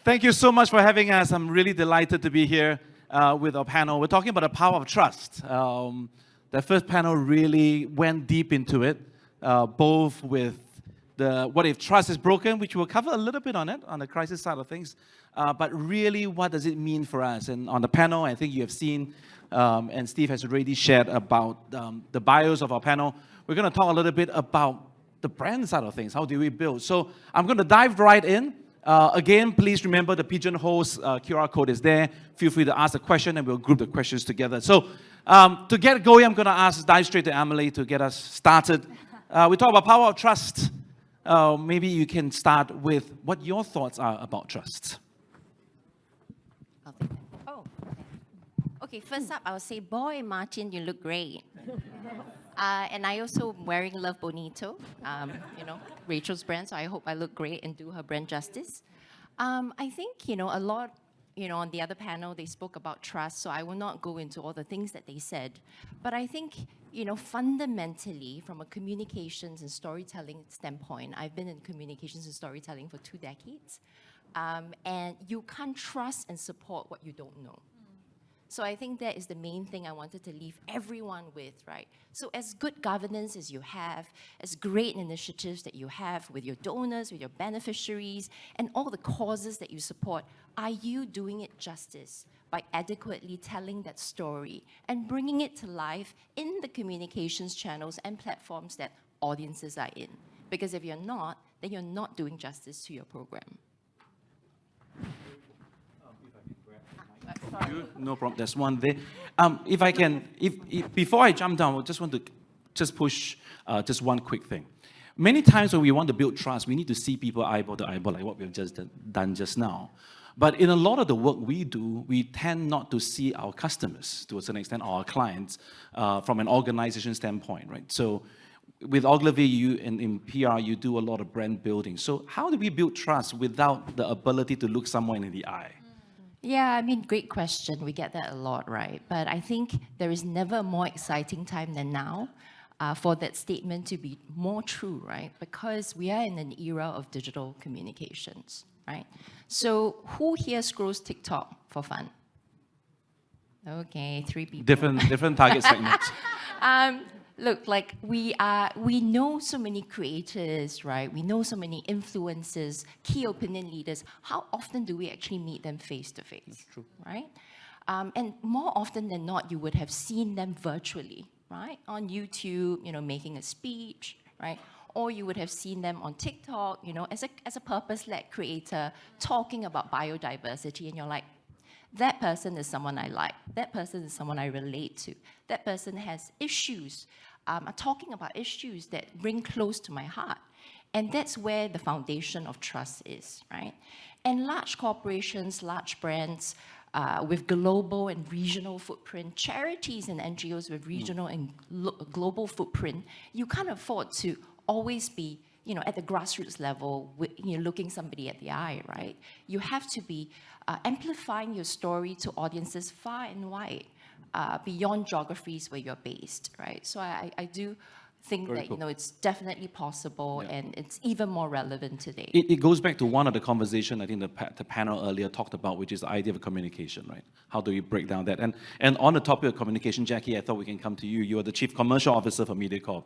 Thank you so much for having us. I'm really delighted to be here with our panel. We're talking about the power of trust. The first panel really went deep into it, both with what if trust is broken, which we'll cover a little bit on it, on the crisis side of things, but really what does it mean for us? And on the panel, I think you have seen, and Steve has already shared about the bios of our panel. We're going to talk a little bit about the brand side of things. How do we build? So I'm going to dive right in. Again, please remember the Pigeonhole's QR code is there. Feel free to ask a question and we'll group the questions together. So to get going, I'm going to dive straight to Emily to get us started. We talk about power of trust. Maybe you can start with what your thoughts are about trust. I'll take that. Oh, okay. First up, I'll say, boy, Martin, you look great. And I also am wearing Love Bonito, you know, Rachel's brand, so I hope I look great and do her brand justice. I think, you know, a lot, you know, on the other panel, they spoke about trust, so I will not go into all the things that they said. But I think, you know, fundamentally, from a communications and storytelling standpoint, I've been in communications and storytelling for 2 decades, and you can't trust and support what you don't know. So I think that is the main thing I wanted to leave everyone with, right? So as good governance as you have, as great initiatives that you have with your donors, with your beneficiaries, and all the causes that you support, are you doing it justice by adequately telling that story and bringing it to life in the communications channels and platforms that audiences are in? Because if you're not, then you're not doing justice to your program. No problem. There's one there. If I can, before I jump down, I just want to push just one quick thing. Many times when we want to build trust, we need to see people eyeball to eyeball, like what we've just done just now. But in a lot of the work we do, we tend not to see our customers, to a certain extent, or our clients, from an organization standpoint, right? So with Ogilvy, in PR, you do a lot of brand building. So how do we build trust without the ability to look someone in the eye? Yeah, I mean, great question. We get that a lot, right? But I think there is never a more exciting time than now for that statement to be more true, right? Because we are in an era of digital communications, right? So who here scrolls TikTok for fun? Okay, 3 people. Different target segments. Look, like we know so many creators, right? We know so many influencers, key opinion leaders. How often do we actually meet them face to face? That's true. Right? And more often than not, you would have seen them virtually, right? On YouTube, you know, making a speech, right? Or you would have seen them on TikTok, you know, as a purpose-led creator talking about biodiversity, and you're like, that person is someone I like. That person is someone I relate to. That person has issues, are talking about issues that ring close to my heart. And that's where the foundation of trust is, right? And large corporations, large brands with global and regional footprint, charities and NGOs with regional and global footprint, you can't afford to always be, you know, at the grassroots level, you know, looking somebody at the eye, right? You have to be amplifying your story to audiences far and wide, beyond geographies where you're based, right? So I do think Very that, cool. you know, it's definitely possible, Yeah. and it's even more relevant today. It goes back to one of the conversation I think the panel earlier talked about, which is the idea of communication, right? How do we break down that? And on the topic of communication, Jacqui, I thought we can come to you. You are the Chief Commercial Officer for MediaCorp.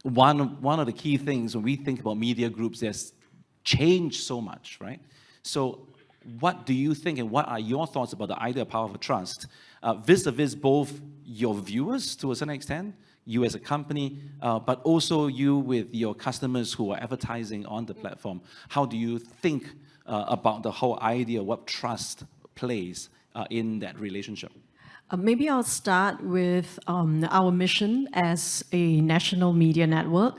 One of the key things when we think about media groups, there's changed so much, right? So what do you think and what are your thoughts about the idea of power of trust vis-a-vis both your viewers to a certain extent, you as a company, but also you with your customers who are advertising on the platform? How do you think about the whole idea of what trust plays in that relationship? Maybe I'll start with our mission as a national media network.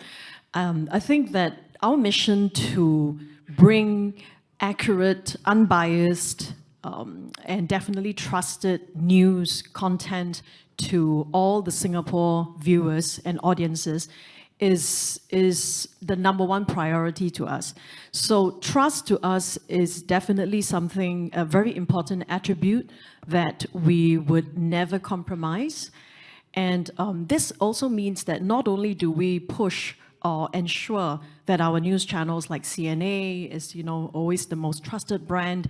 I think that our mission to bring accurate, unbiased, and definitely trusted news content to all the Singapore viewers and audiences is the #1 priority to us. So trust to us is definitely something, a very important attribute that we would never compromise. And this also means that not only do we push or ensure that our news channels like CNA is, always the most trusted brand,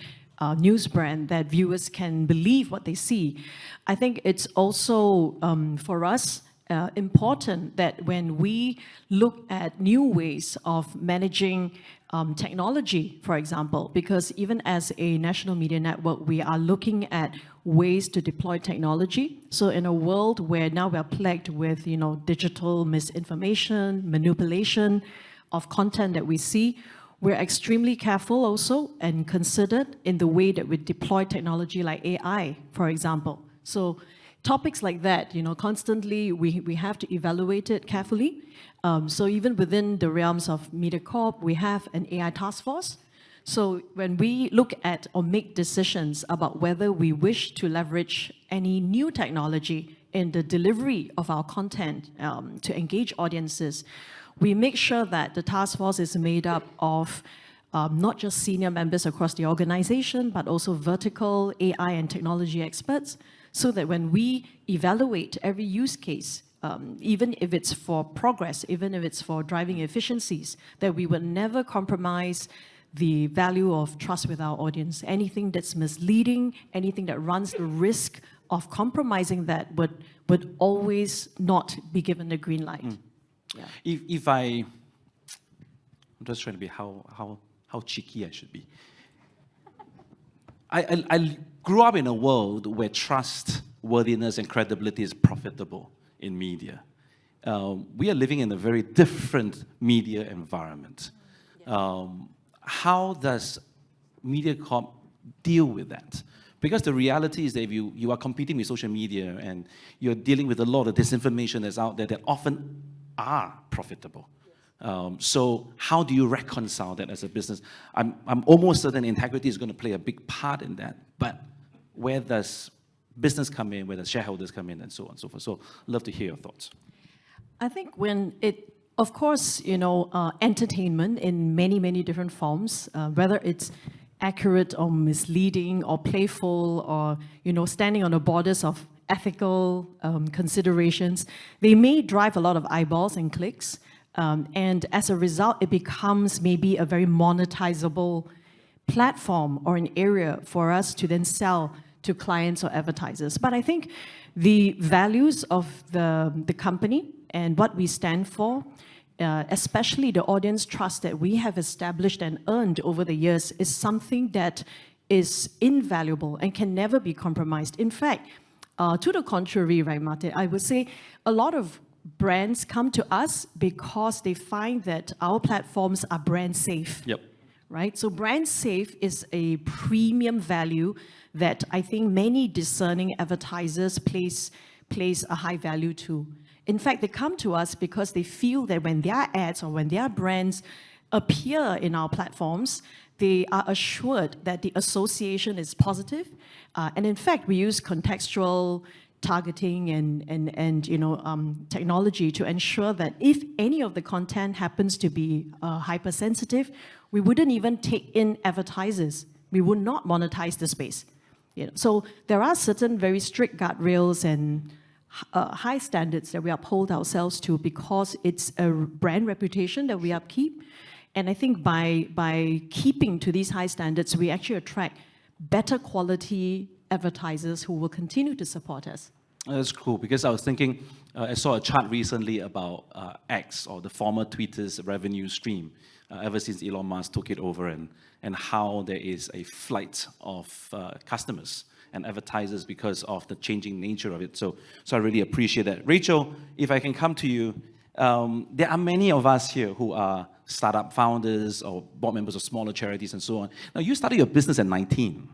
news brand that viewers can believe what they see. I think it's also, for us, important that when we look at new ways of managing technology, for example, because even as a national media network, we are looking at ways to deploy technology. So in a world where now we're plagued with, digital misinformation, manipulation of content that we see, we're extremely careful also and considered in the way that we deploy technology like AI, for example. So topics like that, constantly we have to evaluate it carefully. So even within the realms of MediaCorp, we have an AI task force. So when we look at or make decisions about whether we wish to leverage any new technology in the delivery of our content to engage audiences, we make sure that the task force is made up of not just senior members across the organization, but also vertical AI and technology experts, so that when we evaluate every use case, even if it's for progress, even if it's for driving efficiencies, that we would never compromise the value of trust with our audience. Anything that's misleading, anything that runs the risk of compromising that would always not be given the green light. Yeah. I'm just trying to be how cheeky I should be. I grew up in a world where trustworthiness and credibility is profitable in media. We are living in a very different media environment. How does MediaCorp deal with that? Because the reality is that if you are competing with social media and you're dealing with a lot of disinformation that's out there that often are profitable. So how do you reconcile that as a business? I'm almost certain integrity is going to play a big part in that, but where does business come in, where does shareholders come in, and so on and so forth? So love to hear your thoughts. I think of course, entertainment in many, many different forms, whether it's accurate or misleading or playful or, standing on the borders of ethical considerations, they may drive a lot of eyeballs and clicks. And as a result, it becomes maybe a very monetizable platform or an area for us to then sell to clients or advertisers. But I think the values of the company and what we stand for, especially the audience trust that we have established and earned over the years, is something that is invaluable and can never be compromised. In fact, to the contrary, right, Martin, I would say a lot of brands come to us because they find that our platforms are brand safe. Yep. Right? So brand safe is a premium value that I think many discerning advertisers place a high value to. In fact, they come to us because they feel that when their ads or when their brands appear in our platforms, they are assured that the association is positive. And in fact, we use contextual targeting and technology to ensure that if any of the content happens to be hypersensitive, we wouldn't even take in advertisers. We would not monetize the space. So there are certain very strict guardrails and high standards that we uphold ourselves to because it's a brand reputation that we upkeep. And I think by keeping to these high standards, we actually attract better quality advertisers who will continue to support us. That's cool, because I was thinking, I saw a chart recently about X, or the former Twitter's revenue stream, ever since Elon Musk took it over, and how there is a flight of customers and advertisers because of the changing nature of it. So I really appreciate that. Rachel, if I can come to you, there are many of us here who are startup founders or board members of smaller charities and so on. Now, you started your business at 19.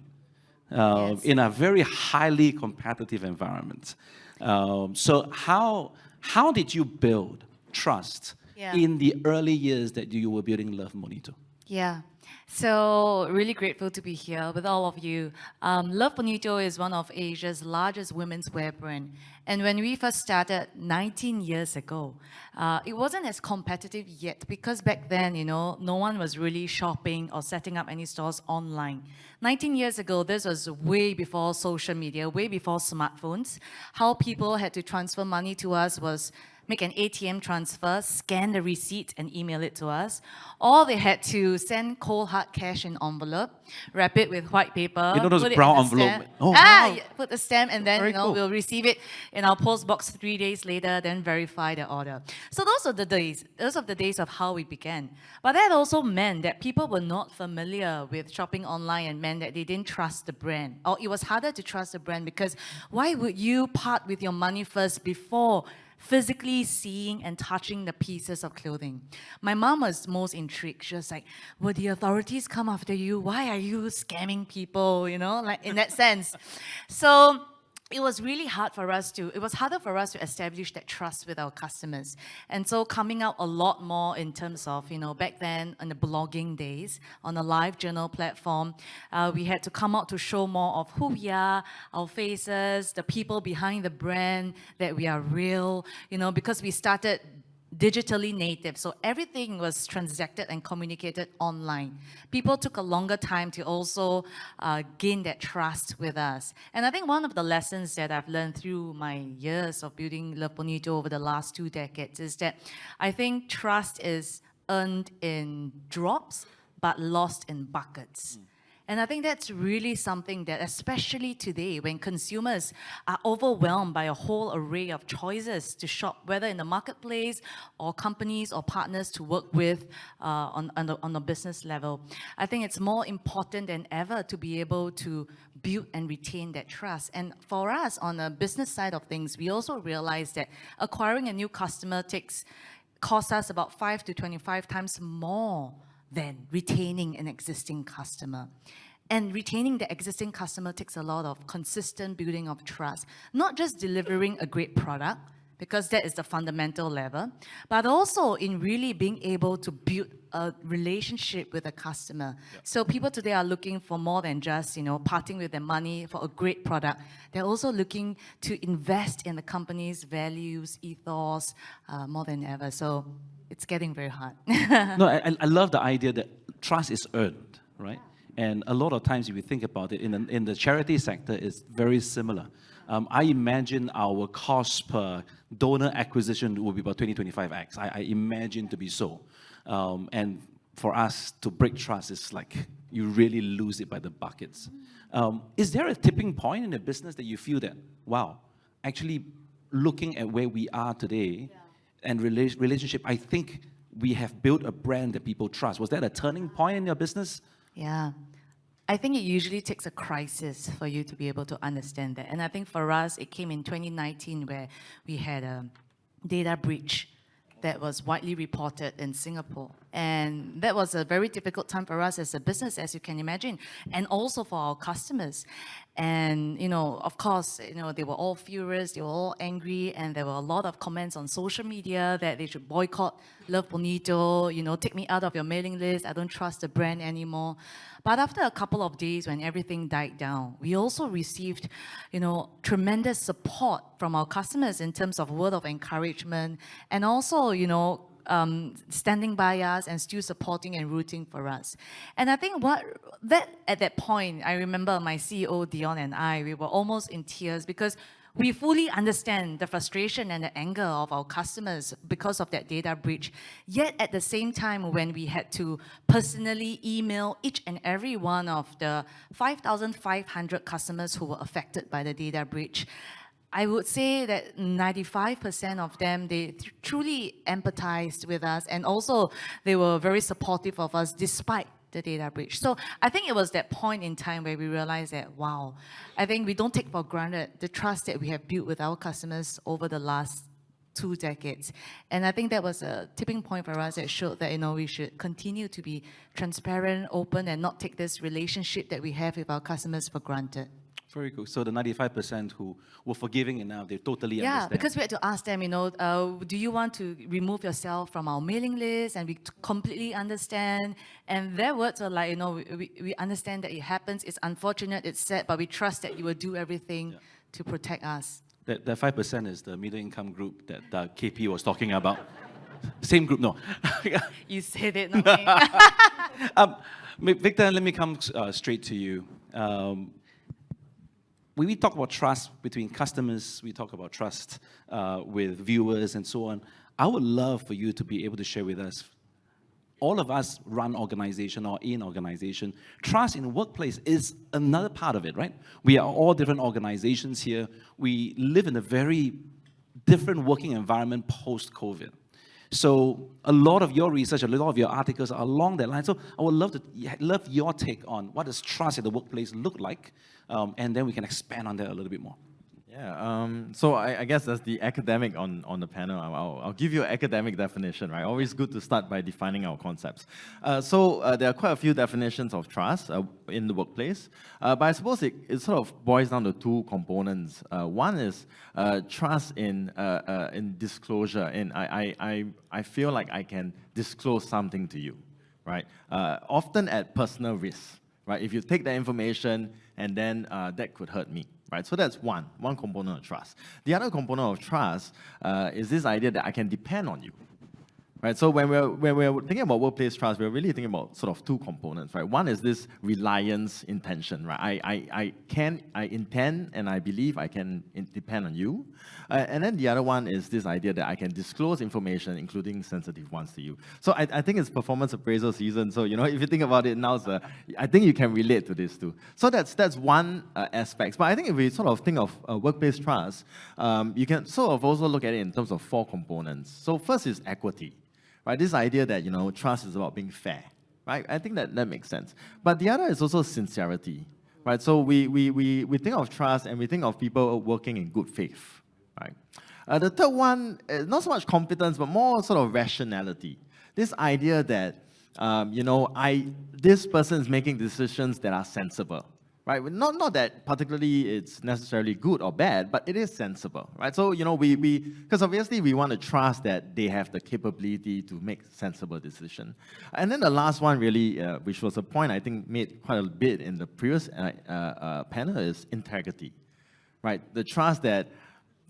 Yes. In a very highly competitive environment. So how did you build trust in the early years that you were building Love Bonito? Yeah. So really grateful to be here with all of you. Love Bonito is one of Asia's largest women's wear brand. And when we first started 19 years ago, it wasn't as competitive yet because back then, no one was really shopping or setting up any stores online. 19 years ago, this was way before social media, way before smartphones. How people had to transfer money to us was make an ATM transfer, scan the receipt, and email it to us. Or they had to send cold hard cash in envelope, wrap it with white paper. You know those put it brown in a envelope? stamp. Oh, wow. Yeah, put the stamp, and then Very cool. we'll receive it in our post box 3 days later, then verify the order. So those are the days. Those are the days of how we began. But that also meant that people were not familiar with shopping online, and meant that they didn't trust the brand. Or it was harder to trust the brand, because why would you part with your money first before physically seeing and touching the pieces of clothing? My mom was most intrigued. She was like, will the authorities come after you? Why are you scamming people? You know, like in that sense. So it was really hard for us to, it was harder for us to establish that trust with our customers. And so coming out a lot more in terms of, back then on the blogging days, on the live journal platform, we had to come out to show more of who we are, our faces, the people behind the brand, that we are real, because we started digitally native. So everything was transacted and communicated online. People took a longer time to also gain that trust with us. And I think one of the lessons that I've learned through my years of building Love Bonito over the last 2 decades is that I think trust is earned in drops, but lost in buckets. And I think that's really something that, especially today, when consumers are overwhelmed by a whole array of choices to shop, whether in the marketplace or companies or partners to work with on the business level, I think it's more important than ever to be able to build and retain that trust. And for us, on the business side of things, we also realize that acquiring a new customer costs us about 5 to 25 times more than retaining an existing customer. And retaining the existing customer takes a lot of consistent building of trust, not just delivering a great product, because that is the fundamental level, but also in really being able to build a relationship with a customer. Yep. So people today are looking for more than just, parting with their money for a great product. They're also looking to invest in the company's values, ethos, more than ever. So it's getting very hard. No, I love the idea that trust is earned, right? And a lot of times, if you think about it, in the charity sector, it's very similar. I imagine our cost per donor acquisition will be about 20-25x. I imagine to be so. And for us to break trust, is like you really lose it by the buckets. Is there a tipping point in the business that you feel that, wow, actually looking at where we are today, and relationship, I think we have built a brand that people trust. Was that a turning point in your business? Yeah. I think it usually takes a crisis for you to be able to understand that. And I think for us, it came in 2019 where we had a data breach that was widely reported in Singapore. And that was a very difficult time for us as a business, as you can imagine, and also for our customers. And, of course, they were all furious, they were all angry, and there were a lot of comments on social media that they should boycott Love Bonito, take me out of your mailing list, I don't trust the brand anymore. But after a couple of days, when everything died down, we also received, tremendous support from our customers in terms of word of encouragement, and also, standing by us and still supporting and rooting for us. And I think at that point, I remember my CEO, Dion, and I, we were almost in tears, because we fully understand the frustration and the anger of our customers because of that data breach. Yet at the same time, when we had to personally email each and every one of the 5,500 customers who were affected by the data breach, I would say that 95% of them, they truly empathized with us, and also they were very supportive of us despite the data breach. So I think it was that point in time where we realized that, wow, I think we don't take for granted the trust that we have built with our customers over the last 2 decades. And I think that was a tipping point for us that showed that, we should continue to be transparent, open, and not take this relationship that we have with our customers for granted. Very cool. So the 95% who were forgiving enough, they totally understand. Yeah, because we had to ask them, do you want to remove yourself from our mailing list? And we completely understand. And their words are like, we understand that it happens. It's unfortunate, it's sad, but we trust that you will do everything to protect us. That 5% is the middle income group that KP was talking about. Same group, no. You said it, not me. Victor, let me come straight to you. when we talk about trust between customers, we talk about trust with viewers and so on, I would love for you to be able to share with us. All of us run organization or in organization. Trust in workplace is another part of it, right? We are all different organizations here. We live in a very different working environment post-COVID. So a lot of your research, a lot of your articles are along that line. So I would love your take on what does trust in the workplace look like, and then we can expand on that a little bit more. Yeah, so I guess as the academic on the panel, I'll give you an academic definition, right? Always good to start by defining our concepts. So there are quite a few definitions of trust in the workplace, but I suppose it sort of boils down to two components. One is trust in disclosure, and I feel like I can disclose something to you, right? Often at personal risk, right? If you take that information and then that could hurt me. Right, so that's one component of trust. The other component of trust is this idea that I can depend on you. Right, so when we're thinking about workplace trust, we're really thinking about sort of two components. Right, one is this reliance intention. Right, I intend and I believe I can depend on you, and then the other one is this idea that I can disclose information, including sensitive ones, to you. So I think it's performance appraisal season. So if you think about it now, I think you can relate to this too. So that's one aspect. But I think if we sort of think of workplace trust, you can sort of also look at it in terms of four components. So first is equity. Right, this idea that trust is about being fair, right? I think that makes sense. But the other is also sincerity, right? So we think of trust and we think of people working in good faith, right? The third one is not so much competence, but more sort of rationality. This idea that this person is making decisions that are sensible. Right, not that particularly it's necessarily good or bad, but it is sensible, right? So because obviously we want to trust that they have the capability to make sensible decisions. And then the last one really, which was a point I think made quite a bit in the previous panel, is integrity, right? The trust that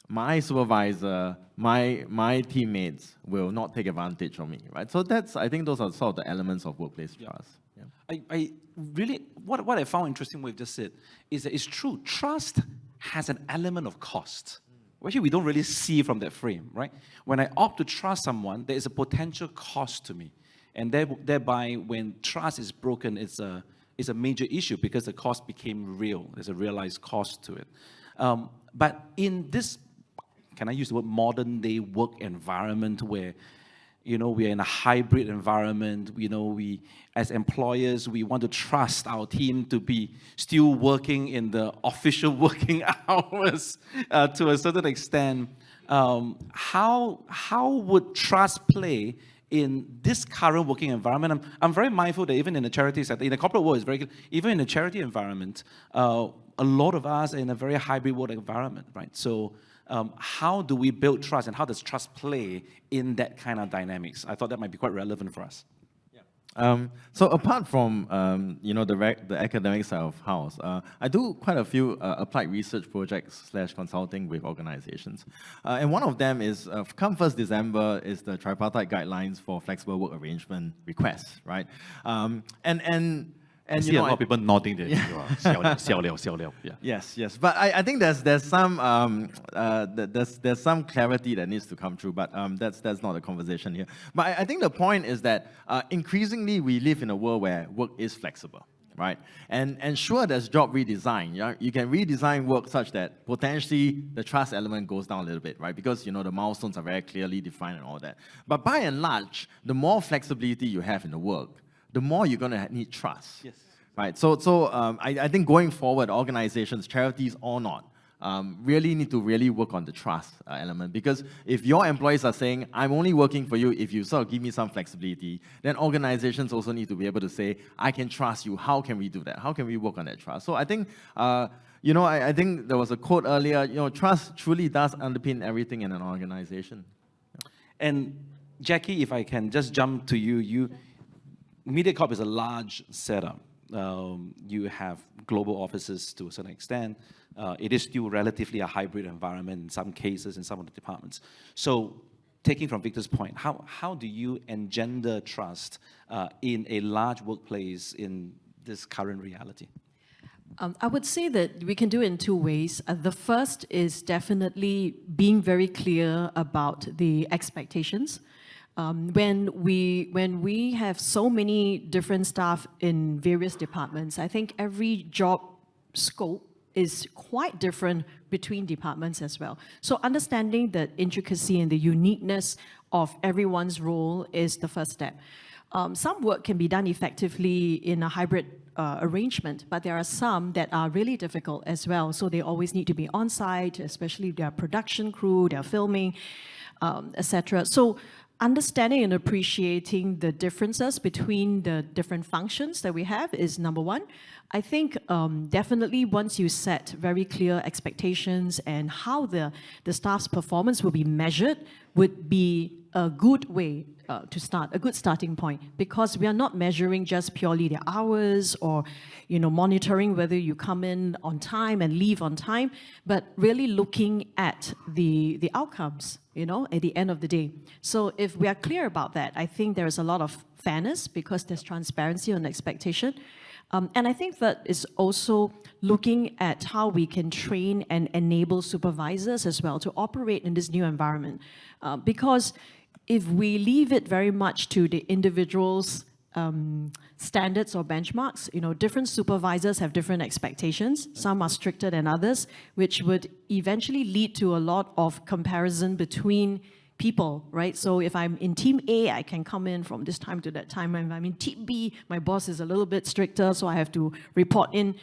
my supervisor, my teammates will not take advantage of me, right? So I think those are sort of the elements of workplace trust. Yeah. I really, what I found interesting what you've just said is that it's true. Trust has an element of cost. Actually, we don't really see from that frame, right? When I opt to trust someone, there is a potential cost to me. And thereby, when trust is broken, it's a major issue because the cost became real. There's a realized cost to it. But in this, can I use the word modern day work environment where we are in a hybrid environment. We, as employers, we want to trust our team to be still working in the official working hours to a certain extent. How would trust play in this current working environment? I'm very mindful that even in the charity sector, in the corporate world, it's very good. Even in the charity environment, a lot of us are in a very hybrid work environment, right? So. How do we build trust, and how does trust play in that kind of dynamics? I thought that might be quite relevant for us. Yeah. So apart from the academic side of house, I do quite a few applied research projects / consulting with organizations, and one of them is come 1st December is the tripartite guidelines for flexible work arrangement requests, right? And I see a lot of people nodding there. Yeah. Yes. But I think there's some clarity that needs to come through. But that's not a conversation here. But I think the point is that increasingly we live in a world where work is flexible, right? And sure, there's job redesign. Yeah? You can redesign work such that potentially the trust element goes down a little bit, right? Because the milestones are very clearly defined and all that. But by and large, the more flexibility you have in the work, the more you're going to need trust. Yes. Right. So I think going forward, organizations, charities or not, really need to really work on the trust element. Because if your employees are saying, I'm only working for you if you sort of give me some flexibility, then organizations also need to be able to say, I can trust you. How can we do that? How can we work on that trust? So I think, I think there was a quote earlier, trust truly does underpin everything in an organization. Yeah. And Jacqui, if I can just jump to you, MediaCorp is a large setup. You have global offices to a certain extent. It is still relatively a hybrid environment in some cases in some of the departments. So taking from Victor's point, how do you engender trust in a large workplace in this current reality? I would say that we can do it in two ways. The first is definitely being very clear about the expectations. When we have so many different staff in various departments, I think every job scope is quite different between departments as well. So understanding the intricacy and the uniqueness of everyone's role is the first step. Some work can be done effectively in a hybrid arrangement, but there are some that are really difficult as well. So they always need to be on site, especially their production crew, their filming, etc. So understanding and appreciating the differences between the different functions that we have is number one. I think definitely once you set very clear expectations and how the staff's performance will be measured would be a good way to start, a good starting point, because we are not measuring just purely the hours or, monitoring whether you come in on time and leave on time, but really looking at the outcomes, at the end of the day. So if we are clear about that, I think there is a lot of fairness because there's transparency on expectation. And I think that is also looking at how we can train and enable supervisors as well to operate in this new environment. Because if we leave it very much to the individual's standards or benchmarks, different supervisors have different expectations. Some are stricter than others, which would eventually lead to a lot of comparison between people, right? So if I'm in team A, I can come in from this time to that time. If I'm in team B, my boss is a little bit stricter, so I have to report in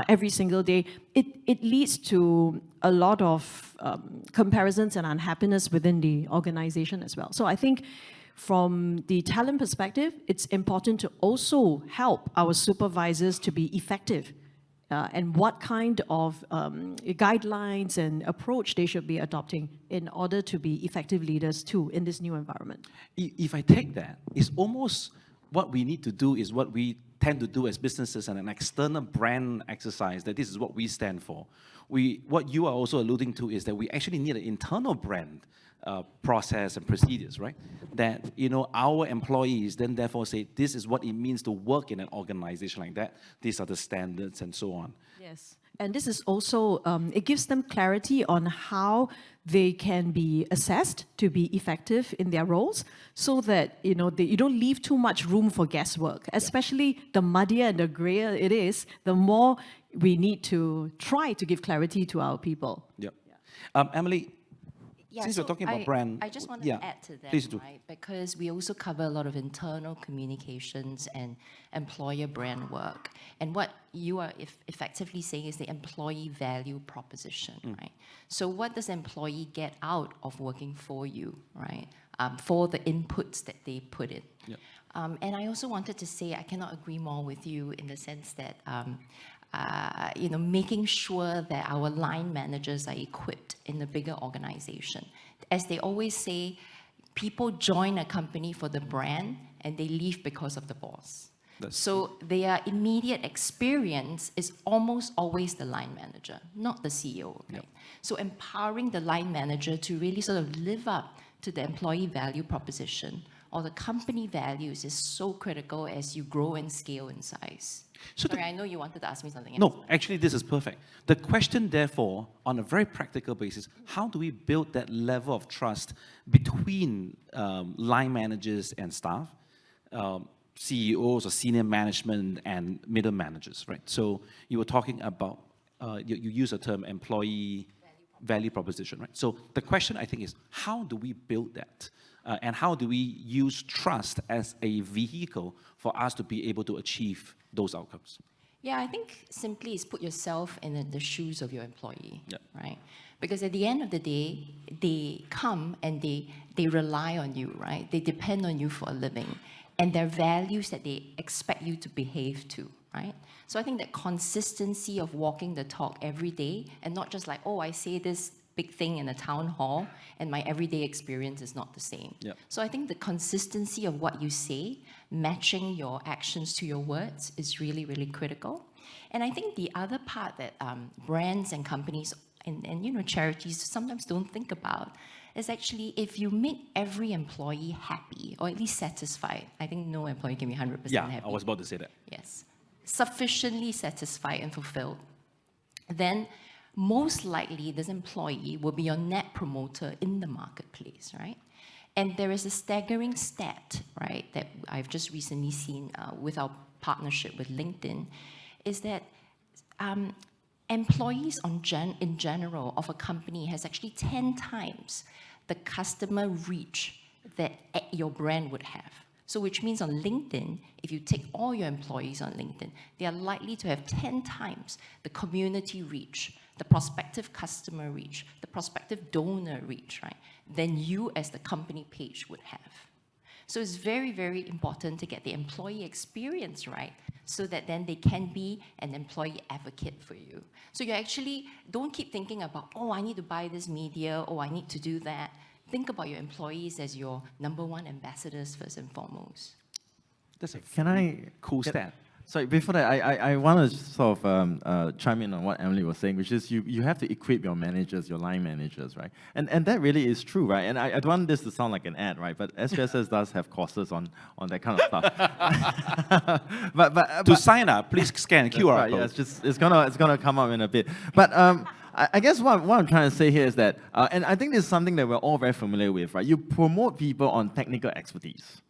every single day. It leads to a lot of comparisons and unhappiness within the organization as well. So I think from the talent perspective, it's important to also help our supervisors to be effective and what kind of guidelines and approach they should be adopting in order to be effective leaders too in this new environment. If I take that, it's almost what we need to do is what we tend to do as businesses and an external brand exercise, that this is what we stand for. What you are also alluding to is that we actually need an internal brand process and procedures, right? That, our employees then therefore say, this is what it means to work in an organization like that. These are the standards and so on. Yes. And this is also, it gives them clarity on how they can be assessed to be effective in their roles so that, you don't leave too much room for guesswork, especially the muddier and the grayer it is, the more we need to try to give clarity to our people. Yep. Emily, since you're talking about brand, I just wanted to add to that, please do. right? Because we also cover a lot of internal communications and employer brand work. And what you are effectively saying is the employee value proposition, right? So what does employee get out of working for you, right? For the inputs that they put in. Yep. And I also wanted to say, I cannot agree more with you in the sense that making sure that our line managers are equipped in a bigger organization. As they always say, people join a company for the brand and they leave because of the boss. So their immediate experience is almost always the line manager, not the CEO. Right? Yep. So empowering the line manager to really sort of live up to the employee value proposition or the company values is so critical as you grow and scale in size. So Sorry, I know you wanted to ask me something else. No, actually, this is perfect. The question, therefore, on a very practical basis, how do we build that level of trust between line managers and staff, CEOs or senior management and middle managers, right? So you were talking about, you use the term employee value proposition, right? So the question, I think, is how do we build that? And how do we use trust as a vehicle for us to be able to achieve those outcomes? Yeah, I think simply is put yourself in the shoes of your employee, Yep. right? Because at the end of the day, they come and they rely on you, right? They depend on you for a living. And there are values that they expect you to behave to, right? So I think that consistency of walking the talk every day and not just like, oh, I say this big thing in a town hall and my everyday experience is not the same. Yep. So I think the consistency of what you say, matching your actions to your words is really, really critical. And I think the other part that brands and companies and charities sometimes don't think about is actually if you make every employee happy or at least satisfied, I think no employee can be 100% happy. I was about to say that. Yes. sufficiently satisfied and fulfilled, then most likely this employee will be your net promoter in the marketplace, right? And there is a staggering stat, right, that I've just recently seen with our partnership with LinkedIn, is that employees in general of a company has actually 10 times the customer reach that your brand would have. So which means on LinkedIn, if you take all your employees on LinkedIn, they are likely to have 10 times the community reach, the prospective customer reach, the prospective donor reach, right, than you as the company page would have. So it's very, very important to get the employee experience right so that then they can be an employee advocate for you. So you actually don't keep thinking about, oh, I need to buy this media, oh, I need to do that. Think about your employees as your #1 ambassadors first and foremost. That's a Can I cool stat. Sorry, before that, I want to sort of chime in on what Emily was saying, which is you have to equip your managers, your line managers, right? And that really is true, right? And I don't want this to sound like an ad, right? But SIAS does have courses on that kind of stuff. but To sign up, please scan QR right, code. yeah, it's gonna come up in a bit. But I guess what I'm trying to say here is that, and I think this is something that we're all very familiar with, right? You promote people on technical expertise,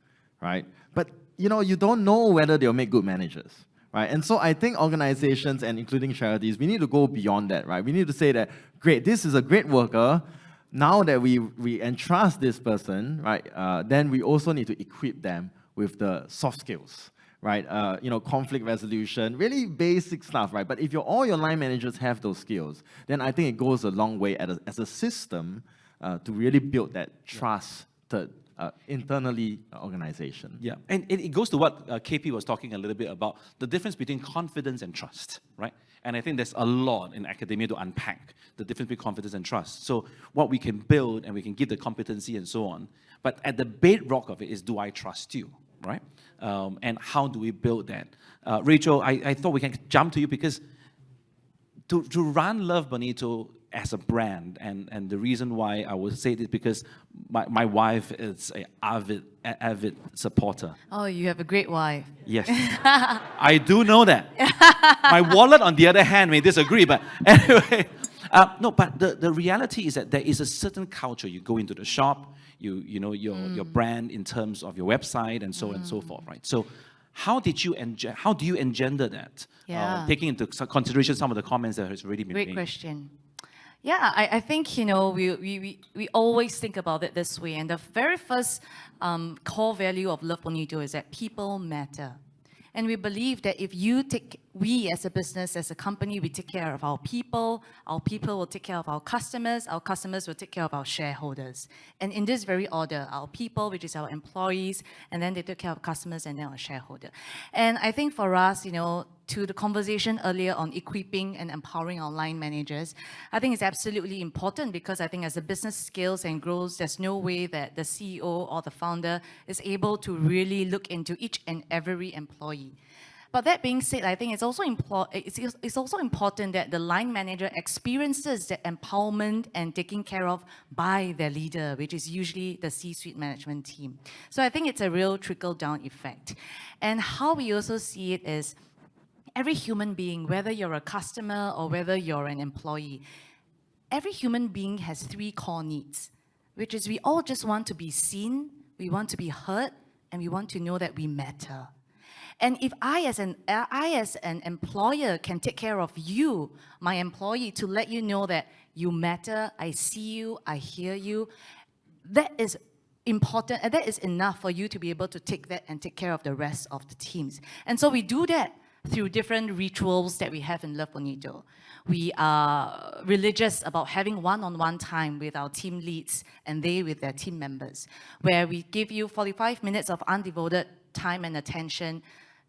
right? But you don't know whether they'll make good managers, right? And so I think organizations, and including charities, we need to go beyond that, right? We need to say that, great, this is a great worker. Now that we entrust this person, right, then we also need to equip them with the soft skills, right? Conflict resolution, really basic stuff, right? But if all your line managers have those skills, then I think it goes a long way as a system to really build that trust internally organization. Yeah, and it goes to what KP was talking a little bit about, the difference between confidence and trust, right? And I think there's a lot in academia to unpack, the difference between confidence and trust. So what we can build and we can give the competency and so on, but at the bedrock of it is, do I trust you, right? And how do we build that? Rachel, I thought we can jump to you because to run Love Bonito as a brand, and the reason why I would say this because my wife is an avid supporter. Oh, you have a great wife. Yes, I do know that. My wallet, on the other hand, may disagree, but anyway. No, but the reality is that there is a certain culture. You go into the shop, you know your brand in terms of your website and so on and so forth, right? So how do you engender that? Yeah. Taking into consideration some of the comments that has already been made. Great question. Yeah, I think, we always think about it this way. And the very first core value of Love Bonito is that people matter. And we believe that if we as a business, as a company, we take care of our people will take care of our customers will take care of our shareholders. And in this very order, our people, which is our employees, and then they take care of customers and then our shareholder. And I think for us, to the conversation earlier on equipping and empowering our line managers, I think it's absolutely important because I think as the business scales and grows, there's no way that the CEO or the founder is able to really look into each and every employee. But that being said, I think it's also important that the line manager experiences the empowerment and taking care of by their leader, which is usually the C-suite management team. So I think it's a real trickle-down effect. And how we also see it is, every human being, whether you're a customer or whether you're an employee, every human being has 3 core needs, which is we all just want to be seen, we want to be heard, and we want to know that we matter. And if I as an employer can take care of you, my employee, to let you know that you matter, I see you, I hear you, that is important, and that is enough for you to be able to take that and take care of the rest of the teams. And so we do that through different rituals that we have in Love Bonito. We are religious about having one-on-one time with our team leads and they with their team members, where we give you 45 minutes of undevoted time and attention.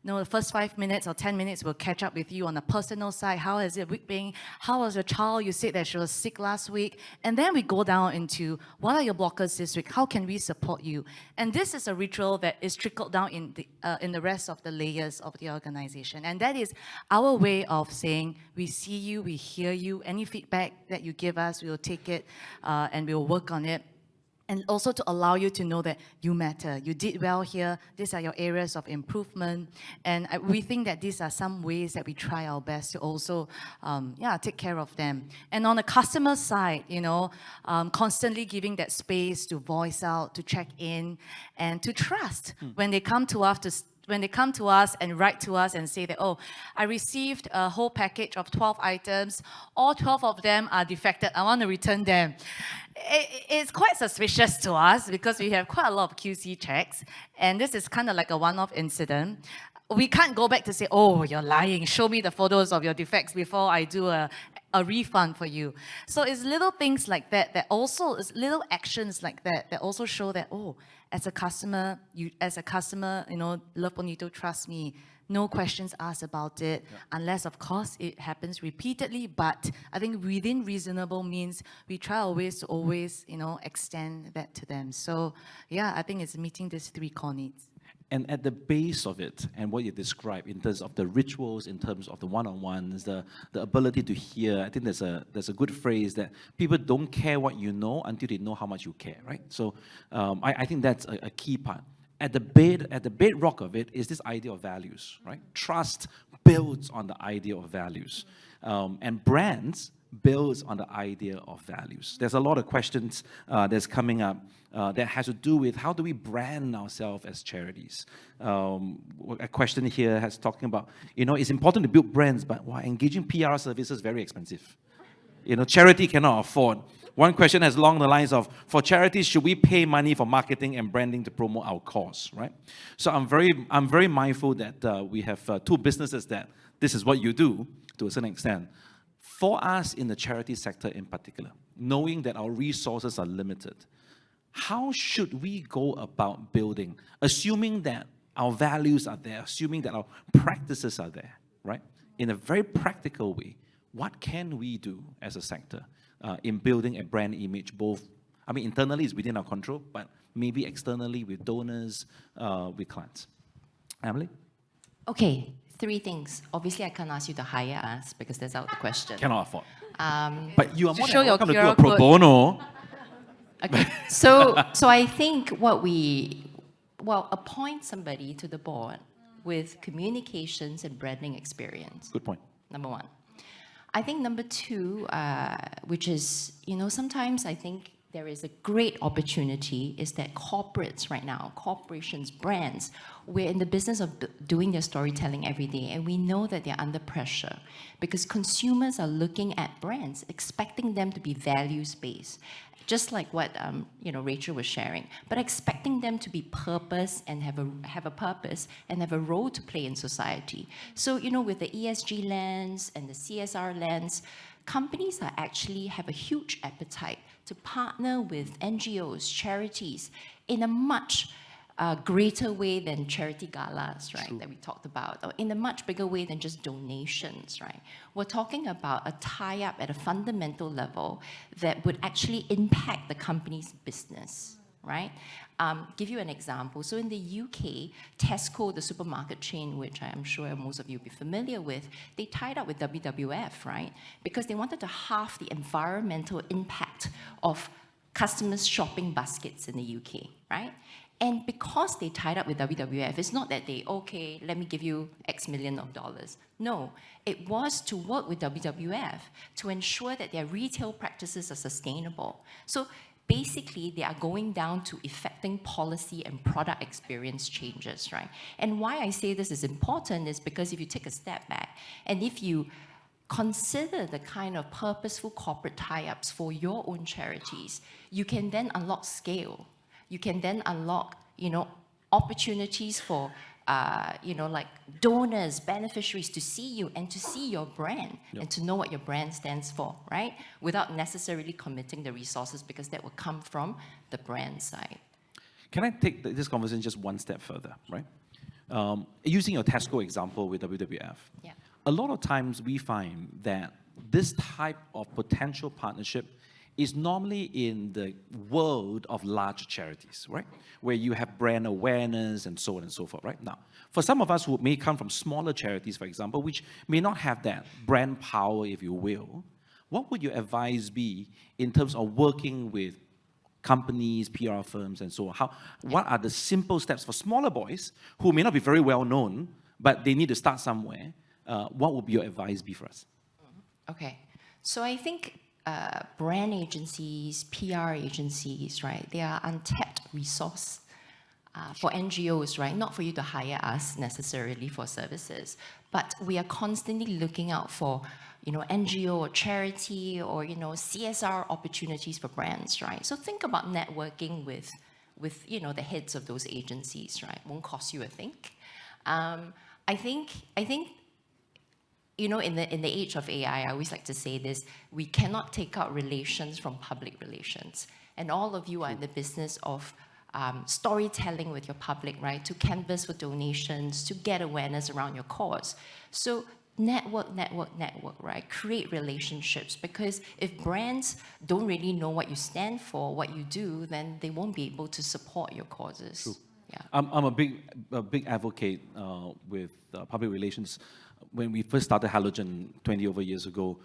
The first 5 minutes or 10 minutes we'll catch up with you on a personal side. How has your week been? How was your child? You said that she was sick last week. And then we go down into what are your blockers this week? How can we support you? And this is a ritual that is trickled down in the rest of the layers of the organization. And that is our way of saying, we see you, we hear you. Any feedback that you give us, we will take it and we will work on it. and also to allow you to know that you matter. You did well here. These are your areas of improvement. And we think that these are some ways that we try our best to also, take care of them. And on the customer side, constantly giving that space to voice out, to check in, and to trust when they come to us and write to us and say that, oh, I received a whole package of 12 items, all 12 of them are defected, I want to return them. It's quite suspicious to us because we have quite a lot of QC checks, and this is kind of like a one-off incident. We can't go back to say, oh, you're lying, show me the photos of your defects before I do a refund for you. So it's little things like that also, it's little actions like that also show that, oh, as a customer, Love Bonito, trust me, no questions asked about it, unless, of course, it happens repeatedly. But I think within reasonable means, we try our ways to always, extend that to them. So, yeah, I think it's meeting these 3 core needs. And at the base of it, and what you described in terms of the rituals, in terms of the one-on-ones, the ability to hear, I think there's a good phrase that people don't care what you know until they know how much you care, right? So I think that's a key part. At the bedrock of it is this idea of values, right? Trust builds on the idea of values. And brands builds on the idea of values. There's a lot of questions that's coming up that has to do with how do we brand ourselves as charities. A question here has talking about, it's important to build brands, but engaging PR services is very expensive. Charity cannot afford. One question has along the lines of, for charities, should we pay money for marketing and branding to promote our cause, right? So I'm very mindful that we have 2 businesses that this is what you do to a certain extent. For us in the charity sector in particular, knowing that our resources are limited, how should we go about building, assuming that our values are there, assuming that our practices are there, right? In a very practical way, what can we do as a sector in building a brand image, both, internally is within our control, but maybe externally with donors, with clients? Emily? Okay, 3 things. Obviously, I can't ask you to hire us because that's out of the question. Cannot afford. But you are more show than your welcome to do QR a pro code. bono. Okay, so I think appoint somebody to the board with communications and branding experience. Good point. Number 1. I think number 2, which is, sometimes I think there is a great opportunity is that corporates right now, corporations, brands, we're in the business of doing their storytelling every day, and we know that they're under pressure because consumers are looking at brands, expecting them to be values-based, just like what Rachel was sharing, but expecting them to be purpose and have a purpose and have a role to play in society. So with the ESG lens and the CSR lens, companies actually have a huge appetite to partner with NGOs, charities, in a much greater way than charity galas, right, that we talked about, or in a much bigger way than just donations, right? We're talking about a tie-up at a fundamental level that would actually impact the company's business, right? Give you an example. So in the UK, Tesco, the supermarket chain, which I am sure most of you will be familiar with, they tied up with WWF, right? Because they wanted to halve the environmental impact of customers' shopping baskets in the UK, right? And because they tied up with WWF, it's not that let me give you X million of dollars. No, it was to work with WWF to ensure that their retail practices are sustainable. So basically, they are going down to effecting policy and product experience changes, right? And why I say this is important is because if you take a step back, and if you consider the kind of purposeful corporate tie-ups for your own charities, you can then unlock scale. You can then unlock, opportunities for, like donors, beneficiaries to see you and to see your brand and to know what your brand stands for, right? Without necessarily committing the resources because that will come from the brand side. Can I take this conversation just one step further, right? Using your Tesco example with WWF, a lot of times we find that this type of potential partnership is normally in the world of large charities, right? Where you have brand awareness and so on and so forth, right? Now, for some of us who may come from smaller charities, for example, which may not have that brand power, if you will, what would your advice be in terms of working with companies, PR firms, and so on? What are the simple steps for smaller boys who may not be very well known, but they need to start somewhere? What would your advice be for us? Okay, so I think brand agencies, PR agencies, right? They are untapped resource for NGOs, right? Not for you to hire us necessarily for services, but we are constantly looking out for, NGO or charity or, CSR opportunities for brands, right? So think about networking with the heads of those agencies, right? Won't cost you a thing. I think in the age of AI, I always like to say this: we cannot take out relations from public relations, and all of you are in the business of storytelling with your public, right? To canvas for donations, to get awareness around your cause. So network, right? Create relationships, because if brands don't really know what you stand for, what you do, then they won't be able to support your causes. True. Yeah. I'm a big advocate with public relations. When we first started Halogen 20 over years ago,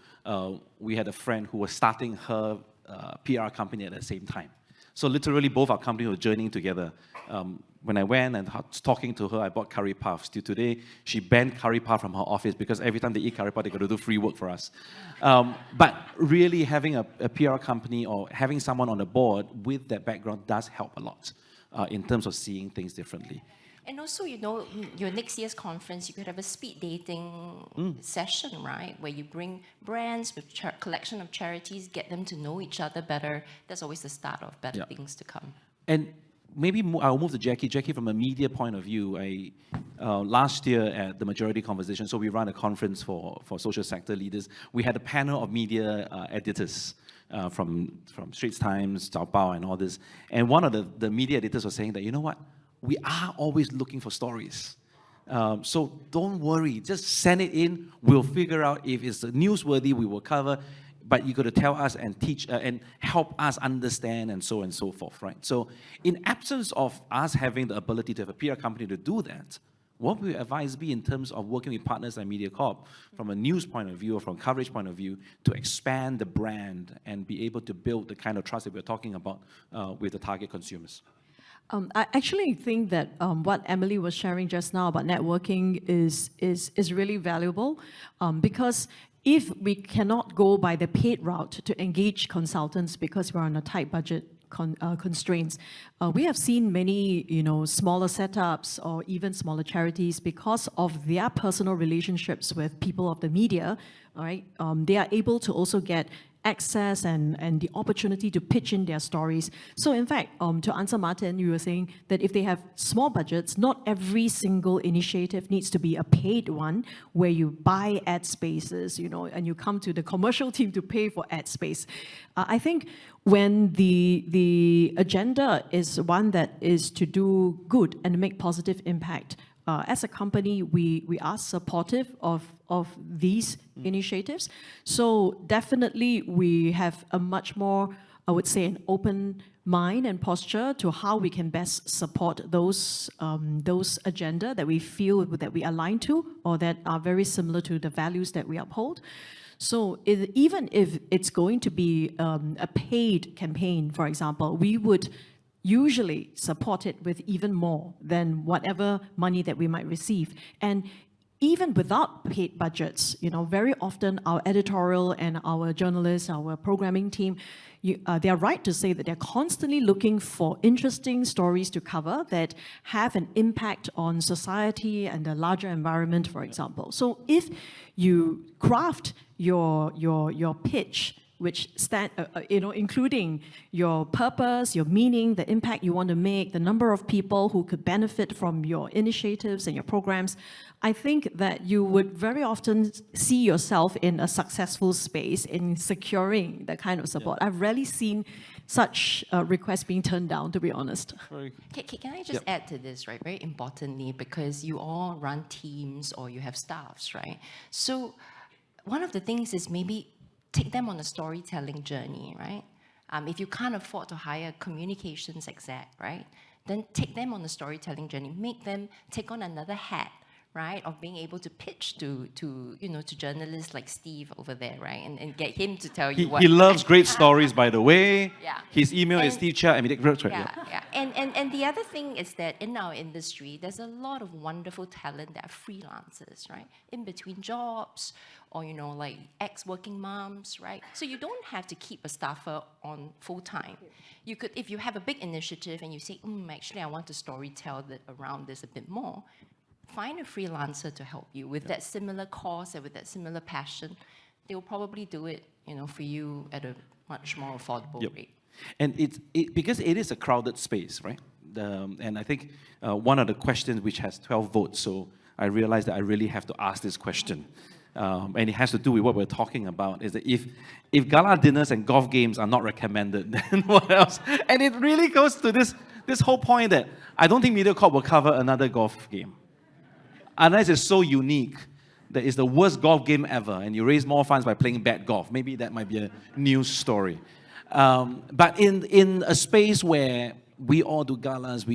we had a friend who was starting her PR company at the same time. So literally both our companies were journeying together. When I went and was talking to her, I bought curry puffs. Till today, she banned curry puff from her office because every time they eat curry puff, they got to do free work for us. But really having a PR company or having someone on the board with that background does help a lot in terms of seeing things differently. And also, your next year's conference, you could have a speed dating session, right? Where you bring brands with collection of charities, get them to know each other better. That's always the start of better things to come. And maybe I'll move to Jacqui. Jacqui, from a media point of view, last year at the Majurity conversation, so we run a conference for social sector leaders. We had a panel of media editors from Straits Times, Taobao, and all this. And one of the media editors was saying that, you know what? We are always looking for stories. So don't worry, just send it in. We'll figure out if it's newsworthy, we will cover. But you got to tell us and teach and help us understand and so forth, right? So in absence of us having the ability to have a PR company to do that, what would your advice be in terms of working with partners like MediaCorp from a news point of view or from coverage point of view to expand the brand and be able to build the kind of trust that we're talking about with the target consumers? I actually think that what Emily was sharing just now about networking is really valuable because if we cannot go by the paid route to engage consultants because we're on a tight budget constraints, we have seen many smaller setups or even smaller charities, because of their personal relationships with people of the media, all right, they are able to also get access and the opportunity to pitch in their stories. So in fact, to answer Martin, you were saying that if they have small budgets, not every single initiative needs to be a paid one where you buy ad spaces, and you come to the commercial team to pay for ad space. I think when the agenda is one that is to do good and make positive impact, as a company, we are supportive of these initiatives. So definitely we have a much more, I would say, an open mind and posture to how we can best support those agenda that we feel that we align to or that are very similar to the values that we uphold. So even if it's going to be a paid campaign, for example, we would usually support it with even more than whatever money that we might receive. And even without paid budgets, very often our editorial and our journalists, our programming team, they are right to say that they're constantly looking for interesting stories to cover that have an impact on society and the larger environment, for example. So if you craft your pitch, which including your purpose, your meaning, the impact you want to make, the number of people who could benefit from your initiatives and your programs, I think that you would very often see yourself in a successful space in securing that kind of support. I've rarely seen such requests being turned down, to be honest. Can I just add to this, right? Very importantly, because you all run teams or you have staffs, right? So one of the things is maybe take them on a storytelling journey, right? If you can't afford to hire a communications exec, right? Then take them on a storytelling journey. Make them take on another hat, right, of being able to pitch to journalists like Steve over there, right, and get him to tell you what. He loves great stories, by the way. Yeah. His email is And- steve@MediaCorp. Yeah. And the other thing is that in our industry, there's a lot of wonderful talent that are freelancers, right? In between jobs, or like ex-working moms, right? So you don't have to keep a staffer on full time. You could, if you have a big initiative and you say, actually, I want to storytell around this a bit more, find a freelancer to help you with that similar cause and with that similar passion. They'll probably do it, for you at a much more affordable rate. And because it is a crowded space, right? And I think one of the questions which has 12 votes, so I realized that I really have to ask this question. And it has to do with what we're talking about, is that if gala dinners and golf games are not recommended, then what else? And it really goes to this whole point that I don't think MediaCorp will cover another golf game. Unless it's so unique that it's the worst golf game ever and you raise more funds by playing bad golf. Maybe that might be a news story. But in a space where we all do galas,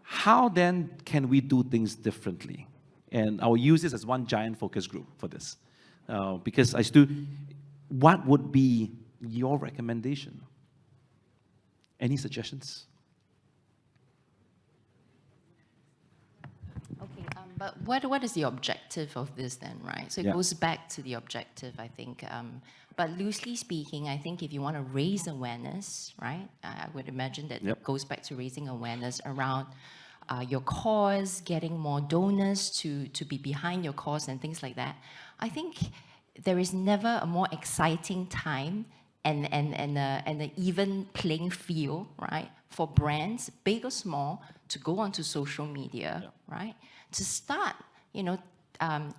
how then can we do things differently? And I will use this as one giant focus group for this. Because what would be your recommendation? Any suggestions? Okay, but what is the objective of this then, right? So it goes back to the objective, I think. But loosely speaking, I think if you want to raise awareness, right? I would imagine that it goes back to raising awareness around your cause, getting more donors to be behind your cause and things like that. I think there is never a more exciting time and an even playing field, right, for brands, big or small, to go onto social media, right, to start,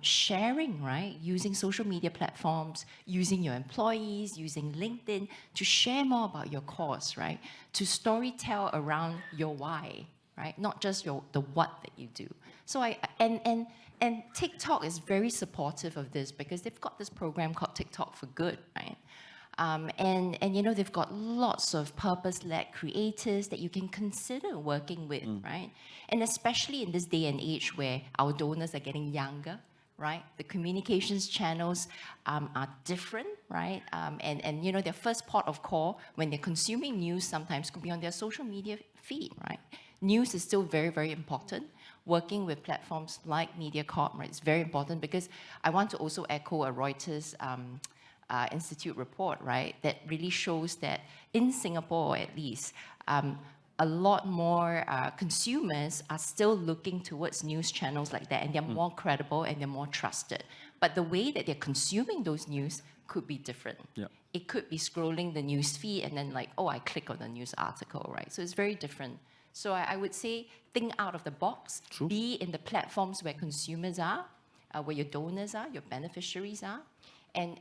sharing, right, using social media platforms, using your employees, using LinkedIn to share more about your cause, right, to storytell around your why, right, not just the what that you do. So and TikTok is very supportive of this because they've got this program called TikTok for Good, right? And they've got lots of purpose-led creators that you can consider working with, right? And especially in this day and age where our donors are getting younger, right? The communications channels are different, right? And their first port of call when they're consuming news sometimes could be on their social media feed, right? News is still very, very important. Working with platforms like MediaCorp, right, is very important because I want to also echo a Reuters Institute report, right, that really shows that in Singapore, at least, a lot more consumers are still looking towards news channels like that, and they're more credible and they're more trusted. But the way that they're consuming those news could be different. It could be scrolling the news feed and then like, I click on the news article, right? So it's very different. So I would say think out of the box, be in the platforms where consumers are, where your donors are, your beneficiaries are. And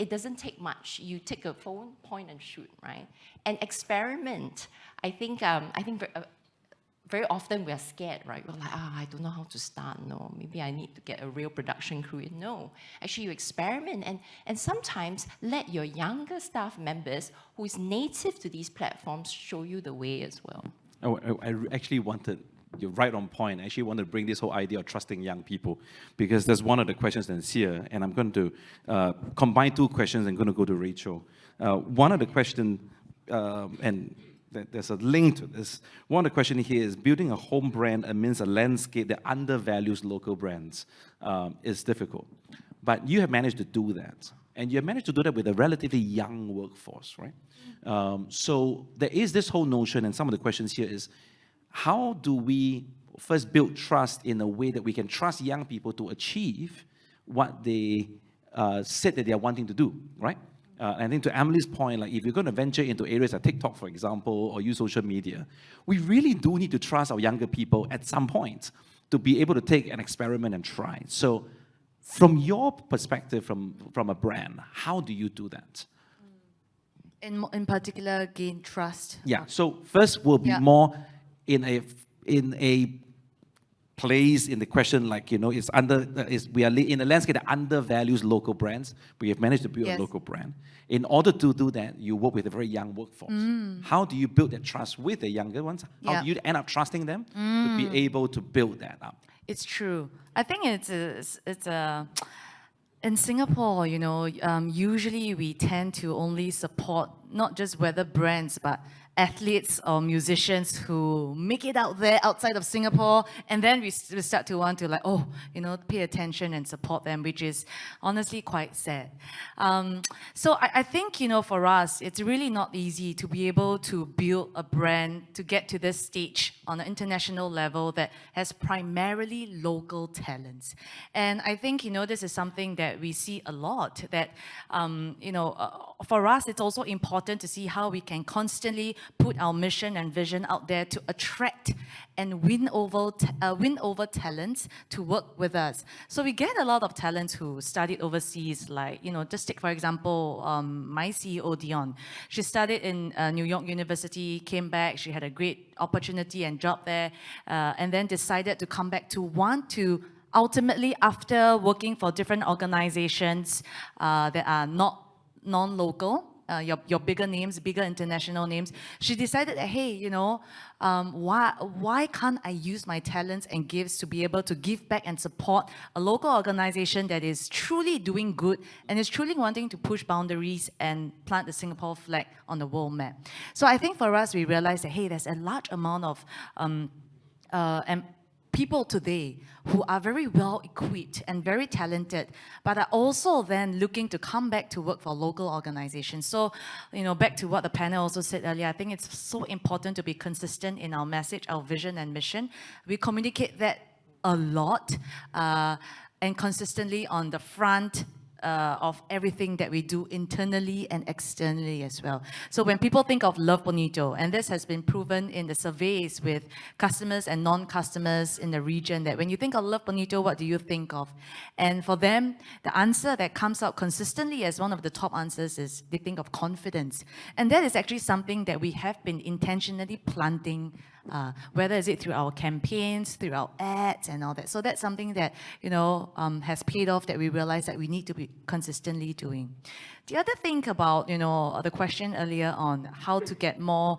it doesn't take much. You take a phone, point and shoot, right? And experiment. I think very often we are scared, right? We're like, I don't know how to start. No, maybe I need to get a real production crew. No, actually you experiment and sometimes let your younger staff members who is native to these platforms show you the way as well. I actually wanted, you're right on point. I actually want to bring this whole idea of trusting young people because there's one of the questions in Seah, and I'm going to combine two questions and going to go to Rachel. One of the questions, and there's a link to this. One of the questions here is building a home brand amidst a landscape that undervalues local brands is difficult. But you have managed to do that. And you have managed to do that with a relatively young workforce, right? So there is this whole notion, and some of the questions here is, how do we first build trust in a way that we can trust young people to achieve what they said that they are wanting to do, right? I think to Emily's point, like if you're going to venture into areas like TikTok, for example, or use social media, we really do need to trust our younger people at some point to be able to take an experiment and try. So from your perspective, from a brand, how do you do that? In particular, gain trust. Yeah, so first will be more in a plays in the question like, it's we are in a landscape that undervalues local brands. We have managed to build a local brand. In order to do that, you work with a very young workforce. How do you build that trust with the younger ones? How do you end up trusting them to be able to build that up? It's true. I think it's in Singapore, usually we tend to only support not just whether brands, but athletes or musicians who make it out there outside of Singapore, and then we start to want to pay attention and support them, which is honestly quite sad. So I think, for us, it's really not easy to be able to build a brand to get to this stage on an international level that has primarily local talents. And I think, this is something that we see a lot, that, for us, it's also important to see how we can constantly put our mission and vision out there to attract and win over talents to work with us. So we get a lot of talents who studied overseas, like, just take, for example, my CEO, Dion. She studied in New York University, came back, she had a great opportunity and job there, and then decided to come back to want to ultimately, after working for different organizations that are not non-local, your bigger names, bigger international names, she decided that, hey, why can't I use my talents and gifts to be able to give back and support a local organization that is truly doing good and is truly wanting to push boundaries and plant the Singapore flag on the world map. So I think for us, we realized that, hey, there's a large amount of people today who are very well equipped and very talented, but are also then looking to come back to work for local organizations. So, back to what the panel also said earlier, I think it's so important to be consistent in our message, our vision and mission. We communicate that a lot and consistently on the front of everything that we do internally and externally as well. So when people think of Love Bonito, and this has been proven in the surveys with customers and non-customers in the region, that when you think of Love Bonito, what do you think of? And for them, the answer that comes out consistently as one of the top answers is they think of confidence. And that is actually something that we have been intentionally planting, whether is it through our campaigns, through our ads and all that. So that's something that, has paid off, that we realize that we need to be consistently doing. The other thing about, the question earlier on how to get more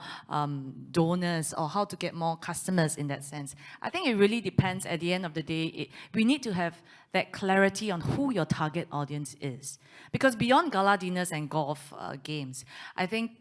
donors or how to get more customers in that sense, I think it really depends at the end of the day. We need to have that clarity on who your target audience is. Because beyond gala dinners and golf games, I think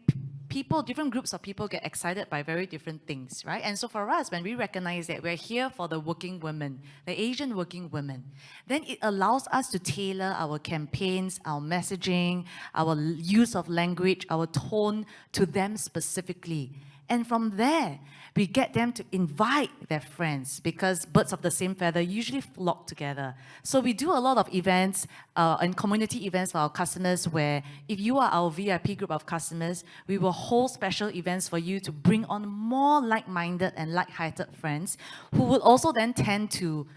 different groups of people get excited by very different things, right? And so for us, when we recognize that we're here for the working women, the Asian working women, then it allows us to tailor our campaigns, our messaging, our use of language, our tone to them specifically. And from there, we get them to invite their friends, because birds of the same feather usually flock together. So we do a lot of events and community events for our customers, where if you are our VIP group of customers, we will hold special events for you to bring on more like-minded and like-hearted friends who will also then tend to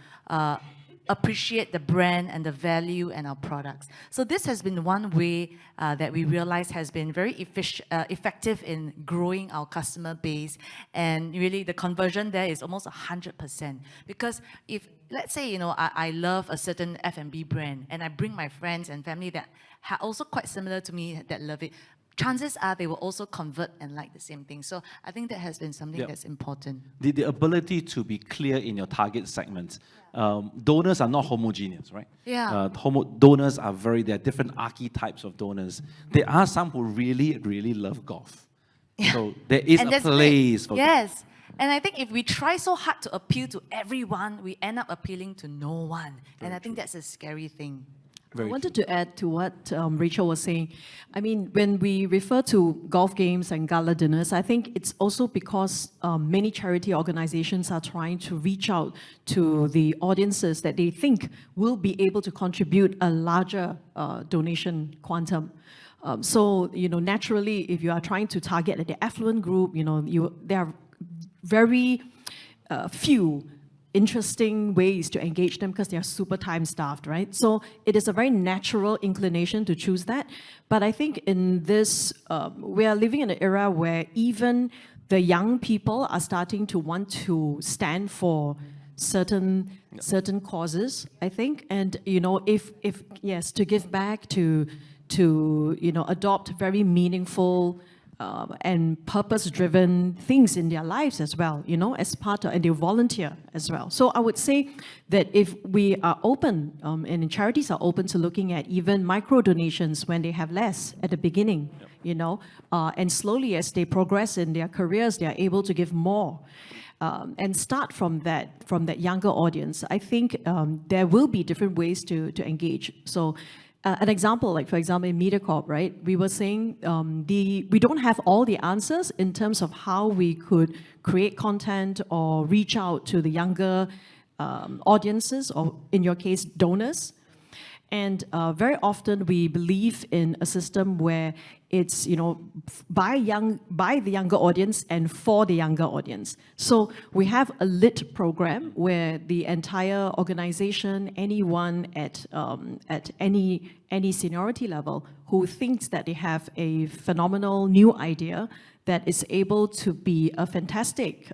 appreciate the brand and the value and our products. So this has been one way that we realize has been very effective in growing our customer base, and really the conversion there is almost 100%. Because if, let's say, I love a certain F&B brand, and I bring my friends and family that are also quite similar to me that love it, chances are they will also convert and like the same thing. So I think that has been something that's important. The ability to be clear in your target segments. Donors are not homogeneous, right? Yeah. Donors are there are different archetypes of donors. There are some who really, really love golf. Yeah. So there is a place for Yes. And I think if we try so hard to appeal to everyone, we end up appealing to no one. And I think that's a scary thing. I wanted to add to what Rachel was saying. I mean, when we refer to golf games and gala dinners, I think it's also because many charity organizations are trying to reach out to the audiences that they think will be able to contribute a larger donation quantum. So, naturally, if you are trying to target the affluent group, there are very few interesting ways to engage them because they are super time-starved, right? So it is a very natural inclination to choose that. But I think in this, we are living in an era where even the young people are starting to want to stand for certain causes, I think, and if yes, to give back, to adopt very meaningful and purpose-driven things in their lives as well, as part of, and they volunteer as well. So I would say that if we are open, and charities are open to looking at even micro donations when they have less at the beginning, and slowly as they progress in their careers, they are able to give more. And start from that younger audience. I think there will be different ways to engage. So an example, like for example in MediaCorp, right? We were saying we don't have all the answers in terms of how we could create content or reach out to the younger audiences, or in your case, donors. And very often we believe in a system where it's by the younger audience and for the younger audience. So we have a lit program where the entire organization, anyone at any seniority level who thinks that they have a phenomenal new idea that is able to be a fantastic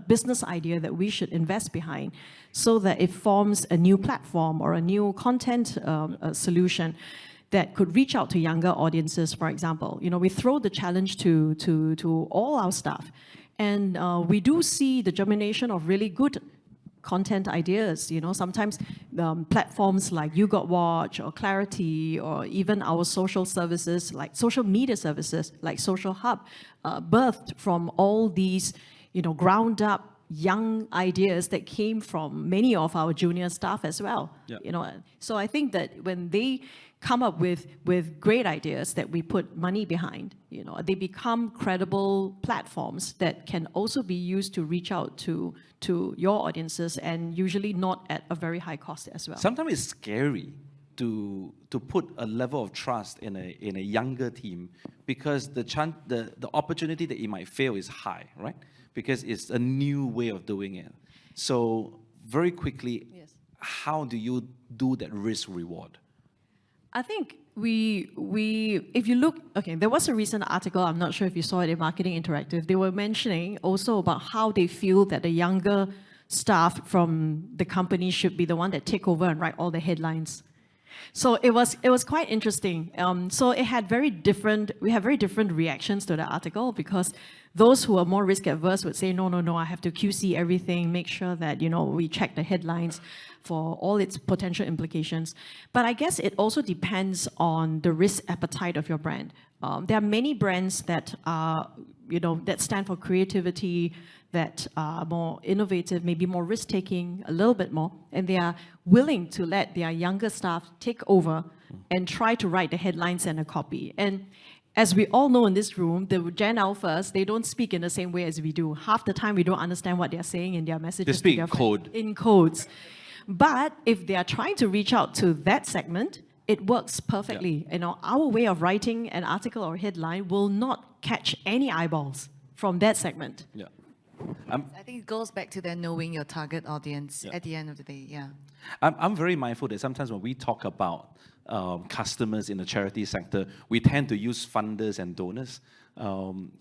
business idea that we should invest behind, so that it forms a new platform or a new content solution that could reach out to younger audiences, for example. We throw the challenge to all our staff. And we do see the germination of really good content ideas. Sometimes platforms like You Got Watch or Clarity, or even our social services, like social media services, like Social Hub, birthed from all these, ground up young ideas that came from many of our junior staff as well. Yeah. So I think that when they come up with great ideas that we put money behind, they become credible platforms that can also be used to reach out to your audiences, and usually not at a very high cost as well. Sometimes it's scary to put a level of trust in a younger team, because the opportunity that it might fail is high, right? Because it's a new way of doing it. So very quickly, yes, how do you do that risk reward? I think if you look, okay, there was a recent article, I'm not sure if you saw it in Marketing Interactive, they were mentioning also about how they feel that the younger staff from the company should be the one that take over and write all the headlines. So it was quite interesting. So we had very different reactions to the article, because those who are more risk averse would say, no, I have to QC everything, make sure that, we check the headlines for all its potential implications. But I guess it also depends on the risk appetite of your brand. There are many brands that are, that stand for creativity, that are more innovative, maybe more risk-taking, a little bit more, and they are willing to let their younger staff take over and try to write the headlines and a copy. And as we all know in this room, the Gen Alphas, they don't speak in the same way as we do. Half the time, we don't understand what they're saying in their messages. They speak in code. In codes. But if they are trying to reach out to that segment, it works perfectly. Yeah. Our way of writing an article or headline will not catch any eyeballs from that segment. Yeah. I think it goes back to that knowing your target audience at the end of the day, yeah. I'm very mindful that sometimes when we talk about customers in the charity sector, we tend to use funders and donors.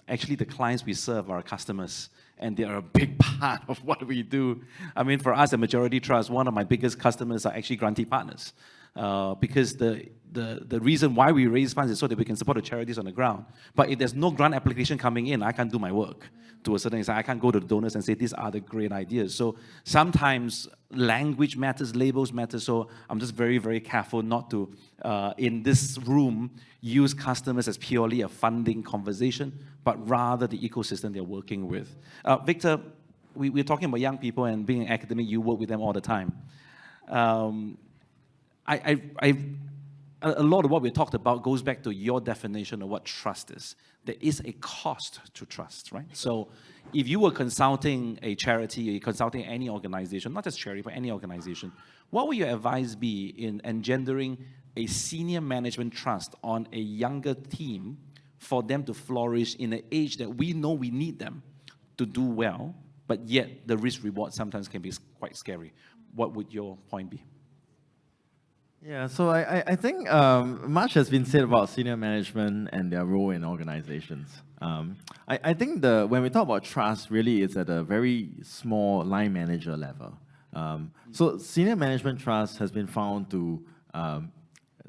Actually, the clients we serve are customers, and they are a big part of what we do. I mean, for us at Majurity Trust, one of my biggest customers are actually grantee partners. Because the reason why we raise funds is so that we can support the charities on the ground. But if there's no grant application coming in, I can't do my work to a certain extent. I can't go to the donors and say, these are the great ideas. So sometimes language matters, labels matter. So I'm just very, very careful not to, in this room, use customers as purely a funding conversation, but rather the ecosystem they're working with. Victor, we're talking about young people, and being an academic, you work with them all the time. A lot of what we talked about goes back to your definition of what trust is. There is a cost to trust, right? So if you were consulting a charity, or you're consulting any organization, not just charity, but any organization, what would your advice be in engendering a senior management trust on a younger team for them to flourish in an age that we know we need them to do well, but yet the risk reward sometimes can be quite scary? What would your point be? Yeah, so I think much has been said about senior management and their role in organizations. I think when we talk about trust, really it's at a very small line manager level. So senior management trust has been found to,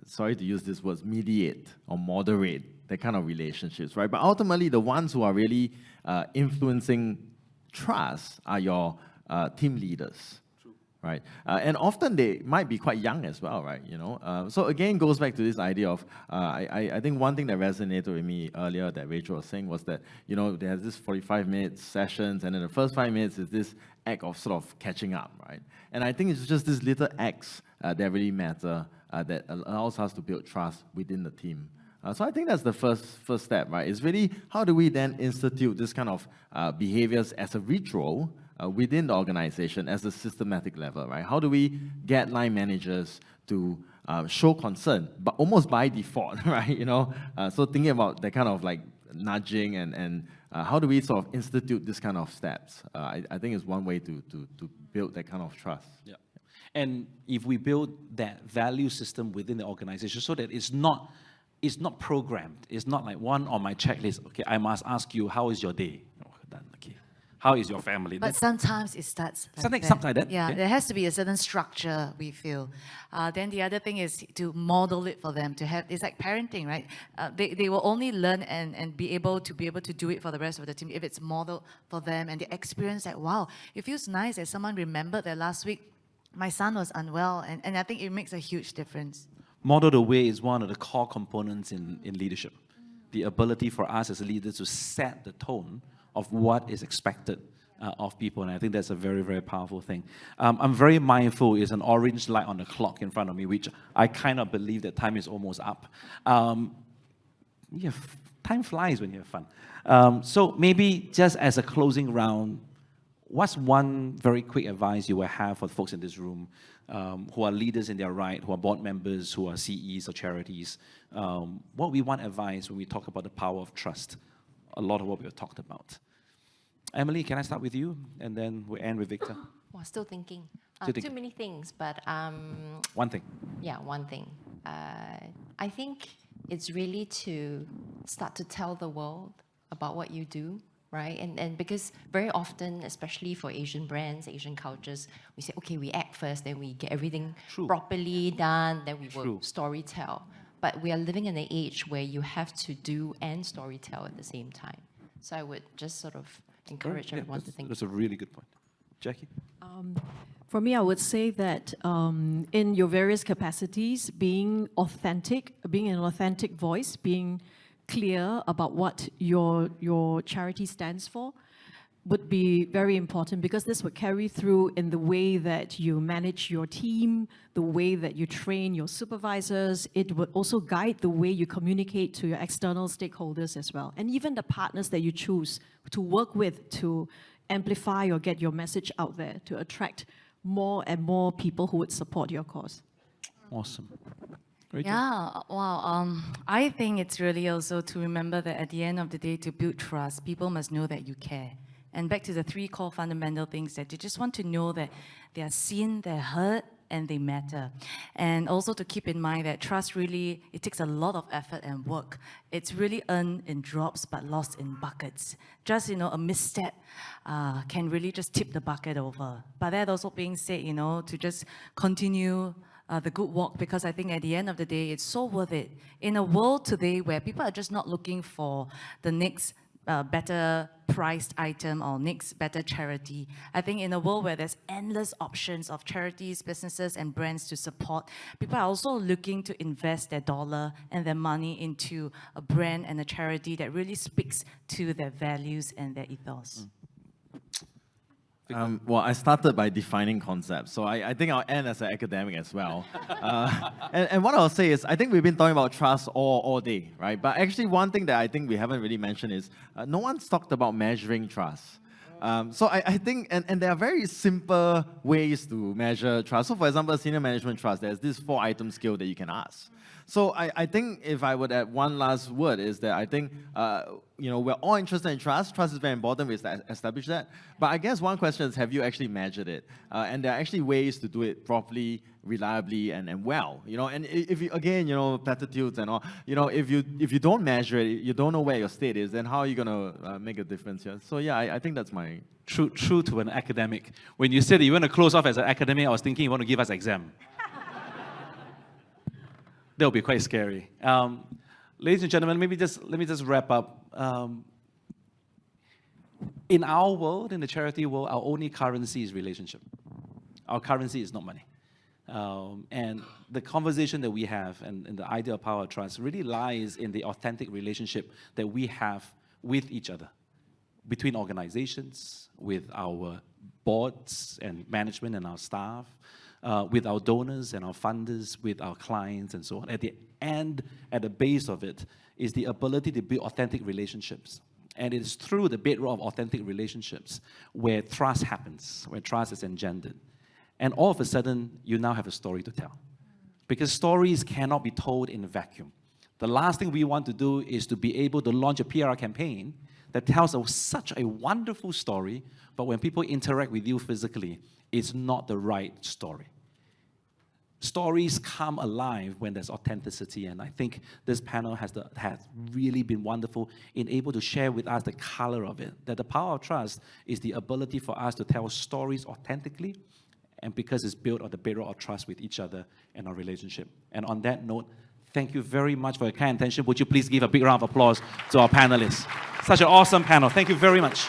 sorry to use this word, mediate or moderate that kind of relationships, right? But ultimately, the ones who are really influencing trust are your team leaders. Right, and often they might be quite young as well, right? You know, so again, goes back to this idea of I think one thing that resonated with me earlier that Rachel was saying was that there's this 45-minute sessions, and then the first 5 minutes is this act of sort of catching up, right? And I think it's just these little acts that really matter that allows us to build trust within the team. So I think that's the first step, right? It's really how do we then institute this kind of behaviors as a ritual within the organization as a systematic level, right? How do we get line managers to show concern, but almost by default, right? So thinking about that kind of like nudging and how do we sort of institute this kind of steps? I think is one way to build that kind of trust. Yeah. And if we build that value system within the organization so that it's not programmed, it's not like one on my checklist, okay, I must ask you, how is your day? Oh, done, okay. How is your family? But sometimes it starts like something that. like that. Yeah, okay. there has to be a certain structure, we feel. Then the other thing is to model it for them, to have, it's like parenting, right? They will only learn and be able to do it for the rest of the team if it's modeled for them and they experience that, wow, it feels nice that someone remembered that last week my son was unwell, and I think it makes a huge difference. Model the way is one of the core components in leadership. The ability for us as leaders to set the tone of what is expected of people, and I think that's a very, very powerful thing. I'm very mindful, there's an orange light on the clock in front of me, which I kind of believe that time is almost up. Time flies when you have fun. So maybe just as a closing round, what's one very quick advice you will have for folks in this room who are leaders in their right, who are board members, who are CEs or charities? What we want advice when we talk about the power of trust? A lot of what we've talked about. Emily, can I start with you? And then we'll end with Victor. Well, still thinking. Still thinking. Too many things, but... One thing. Yeah, one thing. I think it's really to start to tell the world about what you do, right? And because very often, especially for Asian brands, Asian cultures, we say, okay, we act first, then we get everything properly done, then we will story tell. But we are living in an age where you have to do and story tell at the same time. So I would just sort of encourage everyone to think. That's a really good point. Jacqui? For me, I would say that in your various capacities, being authentic, being an authentic voice, being clear about what your charity stands for would be very important, because this would carry through in the way that you manage your team, the way that you train your supervisors. It would also guide the way you communicate to your external stakeholders as well, and even the partners that you choose to work with to amplify or get your message out there, to attract more and more people who would support your cause. Awesome. Yeah, wow. I think it's really also to remember that at the end of the day, to build trust, people must know that you care. And back to the 3 core fundamental things, that you just want to know that they are seen, they're heard, and they matter. And also to keep in mind that trust really, it takes a lot of effort and work. It's really earned in drops but lost in buckets. Just, a misstep can really just tip the bucket over. But that also being said, to just continue the good walk, because I think at the end of the day, it's so worth it. In a world today where people are just not looking for the next better priced item or next better charity. I think in a world where there's endless options of charities, businesses, and brands to support, people are also looking to invest their dollar and their money into a brand and a charity that really speaks to their values and their ethos. Well, I started by defining concepts, so I think I'll end as an academic as well. And what I'll say is, I think we've been talking about trust all day, right? But actually, one thing that I think we haven't really mentioned is, no one's talked about measuring trust. So I think, and there are very simple ways to measure trust. So for example, senior management trust, there's this 4-item scale that you can ask. So I think if I would add one last word is that I think, we're all interested in trust. Trust is very important. We established that. But I guess one question is, have you actually measured it? And there are actually ways to do it properly, reliably, and well. And if you, again, platitudes and all, if you don't measure it, you don't know where your state is, then how are you going to make a difference here? So yeah, I think that's my... True to an academic. When you said that you want to close off as an academic, I was thinking you want to give us exam. That would be quite scary. Ladies and gentlemen, let me just wrap up. In our world, in the charity world, our only currency is relationship. Our currency is not money. And the conversation that we have and the idea of power of trust really lies in the authentic relationship that we have with each other, between organizations, with our boards and management and our staff, with our donors and our funders, with our clients and so on. At the end, at the base of it, is the ability to build authentic relationships. And it is through the bedrock of authentic relationships where trust happens, where trust is engendered. And all of a sudden, you now have a story to tell. Because stories cannot be told in a vacuum. The last thing we want to do is to be able to launch a PR campaign that tells such a wonderful story, but when people interact with you physically, it's not the right story. Stories come alive when there's authenticity, and I think this panel has really been wonderful in able to share with us the color of it, that the power of trust is the ability for us to tell stories authentically, and because it's built on the bedrock of trust with each other and our relationship. And on that note, thank you very much for your kind attention. Would you please give a big round of applause to our panelists? Such an awesome panel. Thank you very much.